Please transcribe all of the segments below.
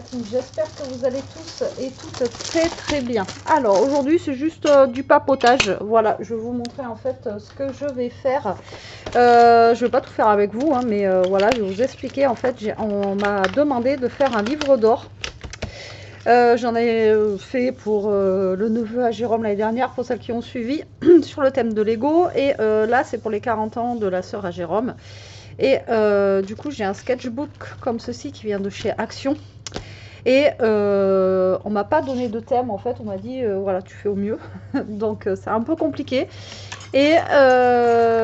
team, j'espère que vous allez tous et toutes très bien. Alors aujourd'hui c'est juste du papotage, voilà, je vais vous montrer en fait ce que je vais faire. Je vais pas tout faire avec vous, hein, mais voilà, je vais vous expliquer. En fait, on m'a demandé de faire un livre d'or. J'en ai fait pour le neveu à Jérôme l'année dernière, pour celles qui ont suivi, sur le thème de Lego. Et là, c'est pour les 40 ans de la sœur à Jérôme. Et du coup, j'ai un sketchbook comme ceci qui vient de chez Action. Et on m'a pas donné de thème, en fait. On m'a dit, voilà, tu fais au mieux. Donc, c'est un peu compliqué. Et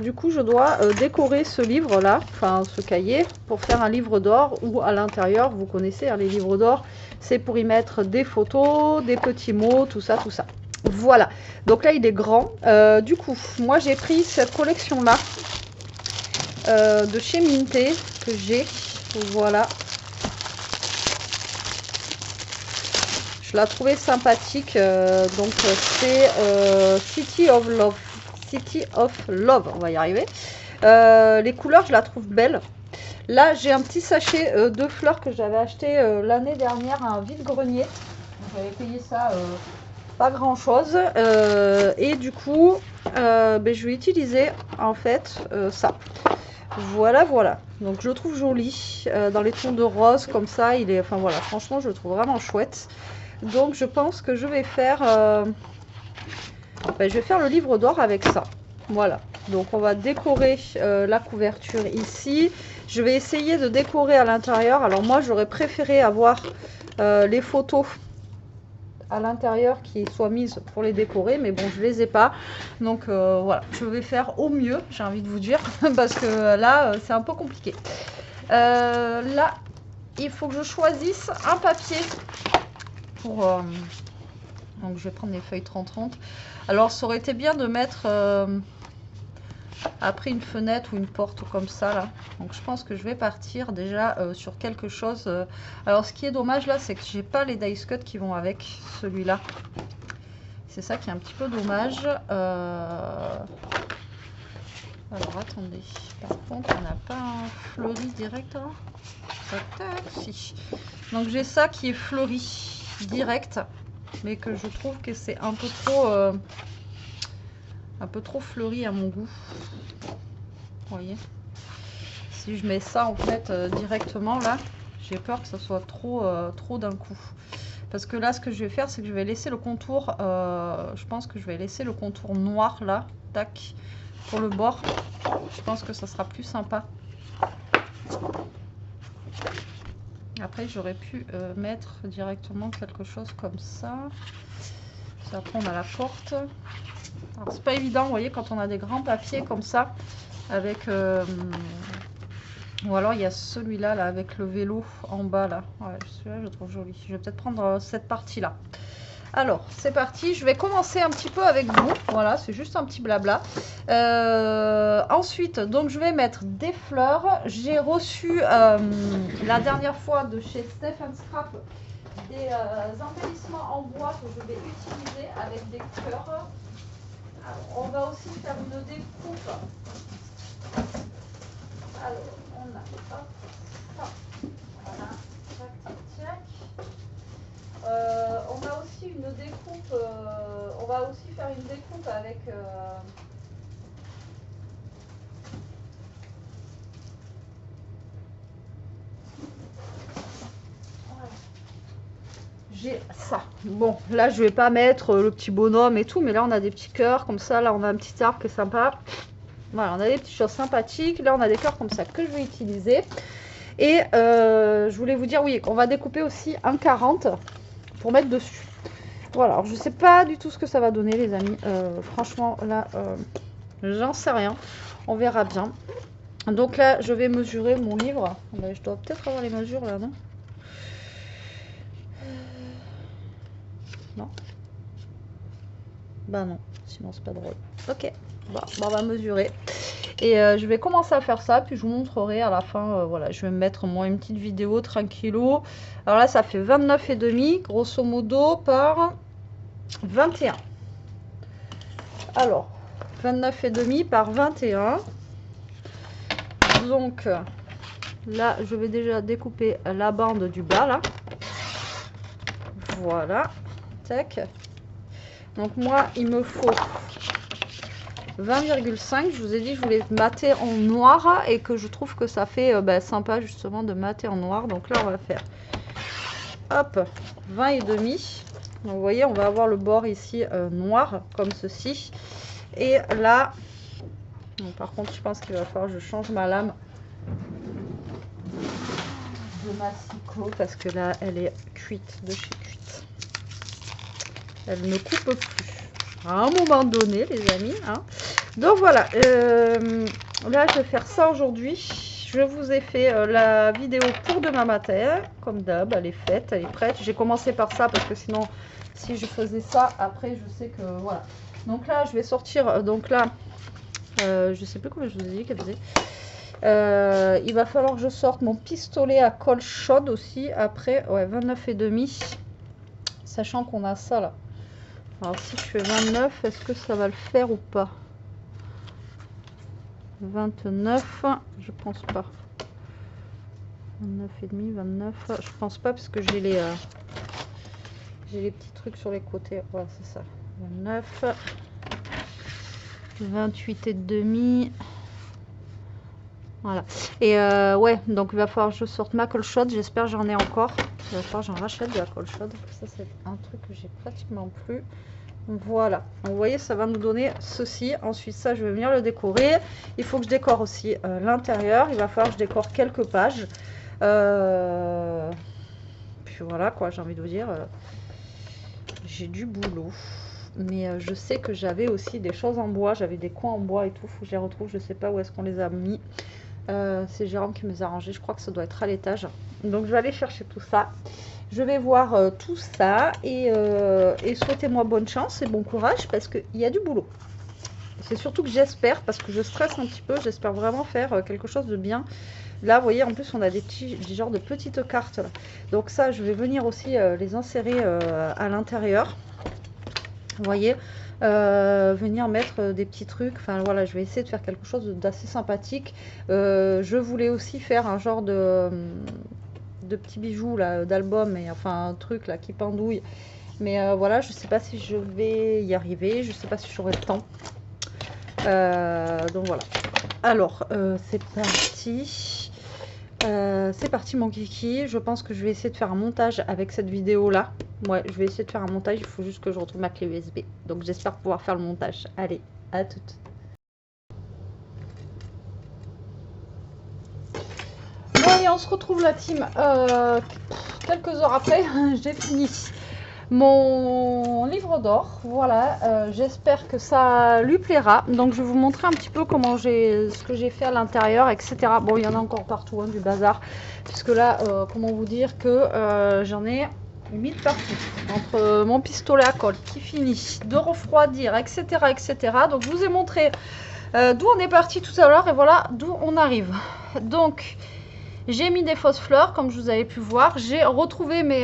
du coup, je dois décorer ce livre-là, enfin ce cahier, pour faire un livre d'or où à l'intérieur, vous connaissez hein, les livres d'or, c'est pour y mettre des photos, des petits mots, tout ça, tout ça. Voilà, donc là il est grand. Du coup, moi j'ai pris cette collection-là de chez Minté que j'ai. Voilà. Je la trouvais sympathique. Donc c'est City of Love. City of Love, on va y arriver. Les couleurs, je la trouve belle. Là, j'ai un petit sachet de fleurs que j'avais acheté l'année dernière à un vide-grenier. J'avais payé ça pas grand-chose. Et du coup, je vais utiliser en fait ça. Voilà, voilà. Donc, je le trouve joli. Dans les tons de rose, comme ça, il est... Enfin, voilà, franchement, je le trouve vraiment chouette. Donc, je pense que je vais faire... je vais faire le livre d'or avec ça. Voilà. Donc, on va décorer la couverture ici. Je vais essayer de décorer à l'intérieur. Alors, moi, j'aurais préféré avoir les photos à l'intérieur qui soient mises pour les décorer. Mais bon, je les ai pas. Donc, voilà. Je vais faire au mieux, j'ai envie de vous dire. Parce que là, c'est un peu compliqué. Là, il faut que je choisisse un papier pour... donc, je vais prendre les feuilles 30-30. Alors, ça aurait été bien de mettre après une fenêtre ou une porte comme ça, là. Donc, je pense que je vais partir déjà sur quelque chose. Alors, ce qui est dommage, là, c'est que j'ai pas les dice cut qui vont avec celui-là. C'est ça qui est un petit peu dommage. Alors, attendez. Par contre, on n'a pas un fleuri direct, hein. Si. Donc, j'ai ça qui est fleuri direct. Mais que je trouve que c'est un peu trop fleuri à mon goût. Vous voyez, si je mets ça en fait directement là, j'ai peur que ce soit trop d'un coup. Parce que là, ce que je vais faire, c'est que je vais laisser le contour. Je pense que je vais laisser le contour noir là, tac, pour le bord. Je pense que ça sera plus sympa. Après, j'aurais pu mettre directement quelque chose comme ça. Après, on a la porte. Alors, c'est pas évident, vous voyez, quand on a des grands papiers comme ça, avec... ou alors, il y a celui-là, là, avec le vélo en bas, là. Ouais, celui-là, je le trouve joli. Je vais peut-être prendre cette partie-là. Alors, c'est parti. Je vais commencer un petit peu avec vous. Voilà, c'est juste un petit blabla. Ensuite, donc, je vais mettre des fleurs. J'ai reçu, la dernière fois, de chez Stephen Scrap, des embellissements en bois que je vais utiliser avec des cœurs. Alors, on va aussi faire une découpe. Alors, on a hop, hop, voilà, tac, tac. On a aussi une découpe, on va aussi faire une découpe avec j'ai ça. Bon, là je vais pas mettre le petit bonhomme et tout, mais là on a des petits cœurs comme ça. Là on a un petit arbre qui est sympa. Voilà, on a des petites choses sympathiques. Là on a des cœurs comme ça que je vais utiliser. Et je voulais vous dire, oui, qu'on va découper aussi un 40 pour mettre dessus. Voilà, alors je sais pas du tout ce que ça va donner, les amis. Franchement, là, j'en sais rien. On verra bien. Donc là, je vais mesurer mon livre. Je dois peut-être avoir les mesures là, non? Non. Bah non, sinon c'est pas drôle. Ok, bon, on va mesurer. Et je vais commencer à faire ça, puis je vous montrerai à la fin. Voilà, je vais me mettre moi une petite vidéo tranquillo. Alors là, ça fait 29,5 grosso modo par 21. Alors, 29,5 par 21. Donc là, je vais déjà découper la bande du bas là. Voilà. Tac. Donc moi, il me faut 20,5. Je vous ai dit que je voulais mater en noir et que je trouve que ça fait sympa justement de mater en noir. Donc là, on va faire hop, 20 et demi. Donc vous voyez, on va avoir le bord ici noir comme ceci. Et là, donc, par contre, je pense qu'il va falloir que je change ma lame de ma cyclo parce que là, elle est cuite de chez cuite. Elle ne coupe plus. À un moment donné, les amis. Hein. Donc voilà, là je vais faire ça aujourd'hui. Je vous ai fait la vidéo pour demain matin. Comme d'hab, elle est faite, elle est prête. J'ai commencé par ça parce que sinon, si je faisais ça, après je sais que voilà. Donc là, je vais sortir. Donc là, je sais plus comment je vous ai dit qu'elle faisait. Il va falloir que je sorte mon pistolet à colle chaude aussi. Après, ouais, 29 et demi. Sachant qu'on a ça là. Alors si je fais 29, est-ce que ça va le faire ou pas? 29, je pense pas. 29 et demi, 29, je pense pas parce que j'ai les petits trucs sur les côtés. Voilà, c'est ça. 29, 28 et demi. Voilà. Et ouais, donc il va falloir que je sorte ma colle chaude. J'espère que j'en ai encore. Il va falloir que j'en rachète de la colle chaude. Ça, c'est un truc que j'ai pratiquement plus. Voilà, donc vous voyez, ça va nous donner ceci. Ensuite, ça, je vais venir le décorer. Il faut que je décore aussi l'intérieur. Il va falloir que je décore quelques pages. Puis voilà, quoi, j'ai envie de vous dire. J'ai du boulot. Mais je sais que j'avais aussi des choses en bois. J'avais des coins en bois et tout. Il faut que je les retrouve. Je ne sais pas où est-ce qu'on les a mis. C'est Jérôme qui me les a rangés. Je crois que ça doit être à l'étage. Donc, je vais aller chercher tout ça. Je vais voir tout ça et souhaitez-moi bonne chance et bon courage parce qu'il y a du boulot. C'est surtout que j'espère, parce que je stresse un petit peu, j'espère vraiment faire quelque chose de bien. Là, vous voyez, en plus, on a des genres de petites cartes. Là. Donc ça, je vais venir aussi les insérer à l'intérieur. Vous voyez, venir mettre des petits trucs. Enfin, voilà, je vais essayer de faire quelque chose d'assez sympathique. Je voulais aussi faire un genre de petits bijoux là d'album et enfin un truc là qui pendouille mais voilà, je sais pas si je vais y arriver, je sais pas si j'aurai le temps, donc voilà. Alors c'est parti mon kiki. Je pense que je vais essayer de faire un montage avec cette vidéo là. Ouais, je vais essayer de faire un montage, il faut juste que je retrouve ma clé USB, donc j'espère pouvoir faire le montage. Allez, à toutes. Et on se retrouve la team quelques heures après. J'ai fini mon livre d'or. Voilà, j'espère que ça lui plaira. Donc je vais vous montrer un petit peu comment ce que j'ai fait à l'intérieur, etc. Bon, il y en a encore partout, hein, du bazar, puisque là, comment vous dire que j'en ai mis de partout, entre mon pistolet à colle qui finit de refroidir, etc., etc. Donc je vous ai montré d'où on est parti tout à l'heure et voilà d'où on arrive. Donc j'ai mis des fausses fleurs, comme je vous avais pu voir. J'ai retrouvé mes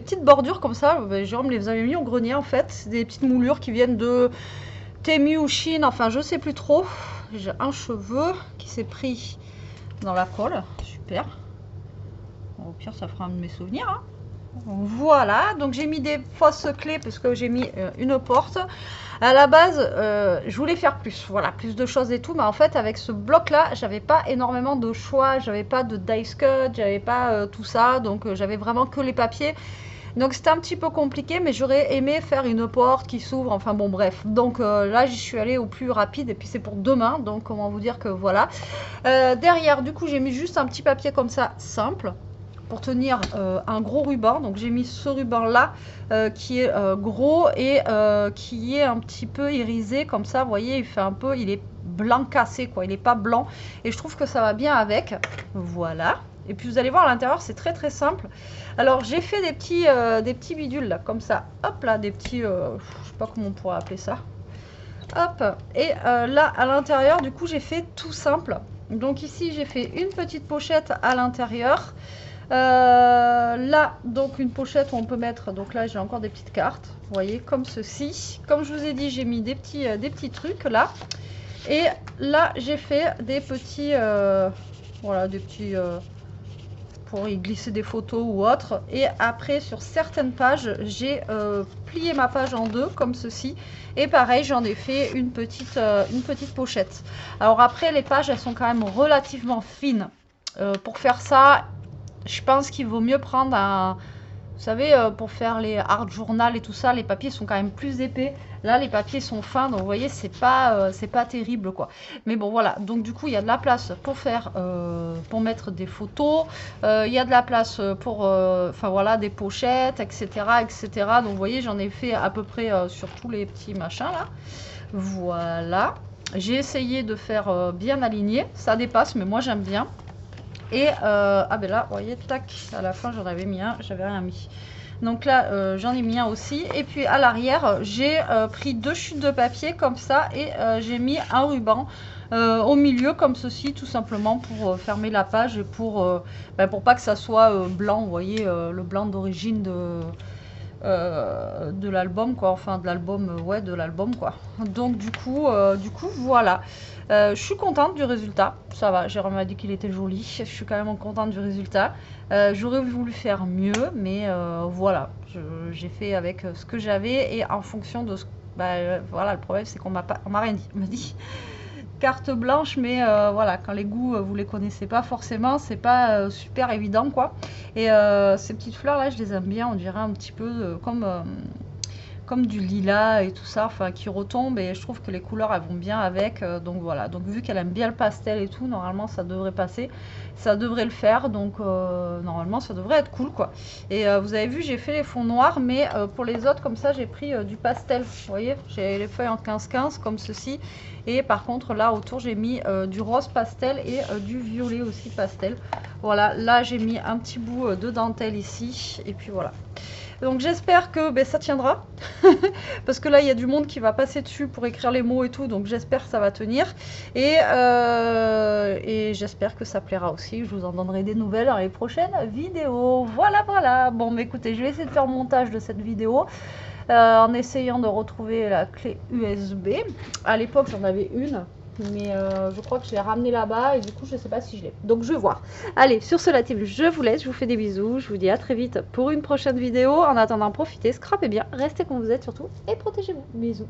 petites bordures comme ça. Jérôme les avait mis au grenier en fait. C'est des petites moulures qui viennent de Temu ou Chine. Enfin, je sais plus trop. J'ai un cheveu qui s'est pris dans la colle. Super. Au pire, ça fera un de mes souvenirs. Hein. Voilà, donc j'ai mis des fausses clés parce que j'ai mis une porte. À la base, je voulais faire plus, voilà, plus de choses et tout, mais en fait avec ce bloc là, j'avais pas énormément de choix, j'avais pas de dice cut, j'avais pas tout ça, donc j'avais vraiment que les papiers. Donc c'était un petit peu compliqué, mais j'aurais aimé faire une porte qui s'ouvre, enfin bon bref. Donc là j'y suis allée au plus rapide et puis c'est pour demain, donc comment vous dire que voilà. Derrière du coup j'ai mis juste un petit papier comme ça, simple, pour tenir un gros ruban. Donc j'ai mis ce ruban là qui est gros et qui est un petit peu irisé comme ça, vous voyez, il fait un peu, il est blanc cassé quoi, il n'est pas blanc et je trouve que ça va bien avec. Voilà, et puis vous allez voir à l'intérieur c'est très très simple. Alors j'ai fait des petits bidules là comme ça, hop là, des petits je sais pas comment on pourrait appeler ça, hop, et là à l'intérieur du coup j'ai fait tout simple. Donc ici j'ai fait une petite pochette à l'intérieur. Là donc une pochette où on peut mettre, donc là j'ai encore des petites cartes, vous voyez, comme ceci. Comme je vous ai dit, j'ai mis des petits trucs là, et là j'ai fait des petits voilà, des petits pour y glisser des photos ou autre. Et après, sur certaines pages, j'ai plié ma page en deux, comme ceci. Et pareil, j'en ai fait une petite pochette. Alors après, les pages, elles sont quand même relativement fines. Pour faire ça, je pense qu'il vaut mieux prendre un... Vous savez, pour faire les art journal et tout ça, les papiers sont quand même plus épais. Là, les papiers sont fins, donc vous voyez, c'est pas terrible, quoi. Mais bon, voilà. Donc du coup, il y a de la place pour faire, pour mettre des photos. Il y a de la place pour, enfin voilà, des pochettes, etc., etc. Donc vous voyez, j'en ai fait à peu près sur tous les petits machins là. Voilà. J'ai essayé de faire bien aligné. Ça dépasse, mais moi j'aime bien. Et ah ben là, vous voyez, tac, à la fin j'en avais mis un, j'avais rien mis. Donc là, j'en ai mis un aussi. Et puis à l'arrière, j'ai pris deux chutes de papier comme ça et j'ai mis un ruban au milieu comme ceci, tout simplement pour fermer la page et pour pas que ça soit blanc, vous voyez, le blanc d'origine de l'album, quoi, enfin de l'album, ouais, de l'album, quoi. Donc du coup voilà. Je suis contente du résultat, ça va, Jérôme m'a dit qu'il était joli, je suis quand même contente du résultat. J'aurais voulu faire mieux, mais voilà, j'ai fait avec ce que j'avais et en fonction de ce... voilà, le problème c'est qu'on m'a rien dit, on m'a dit carte blanche, mais voilà, quand les goûts, vous les connaissez pas forcément, c'est pas super évident, quoi. Et ces petites fleurs là, je les aime bien, on dirait un petit peu comme du lilas et tout ça, enfin qui retombe, et je trouve que les couleurs elles vont bien avec, donc voilà. Donc vu qu'elle aime bien le pastel et tout, normalement ça devrait passer, ça devrait le faire, donc normalement ça devrait être cool, quoi. Et vous avez vu, j'ai fait les fonds noirs, mais pour les autres comme ça j'ai pris du pastel, vous voyez, j'ai les feuilles en 15-15 comme ceci, et par contre là autour j'ai mis du rose pastel et du violet aussi pastel. Voilà, là j'ai mis un petit bout de dentelle ici, et puis voilà. Donc j'espère que ça tiendra, parce que là il y a du monde qui va passer dessus pour écrire les mots et tout, donc j'espère que ça va tenir, et j'espère que ça plaira aussi. Je vous en donnerai des nouvelles dans les prochaines vidéos. Voilà. Bon, mais écoutez, je vais essayer de faire le montage de cette vidéo en essayant de retrouver la clé USB. À l'époque j'en avais une, mais je crois que je l'ai ramené là-bas et du coup je sais pas si je l'ai, donc je vais voir. Allez, sur ce la team, je vous laisse, je vous fais des bisous, je vous dis à très vite pour une prochaine vidéo. En attendant, profitez, scrapez bien, restez comme vous êtes surtout et protégez-vous. Bisous.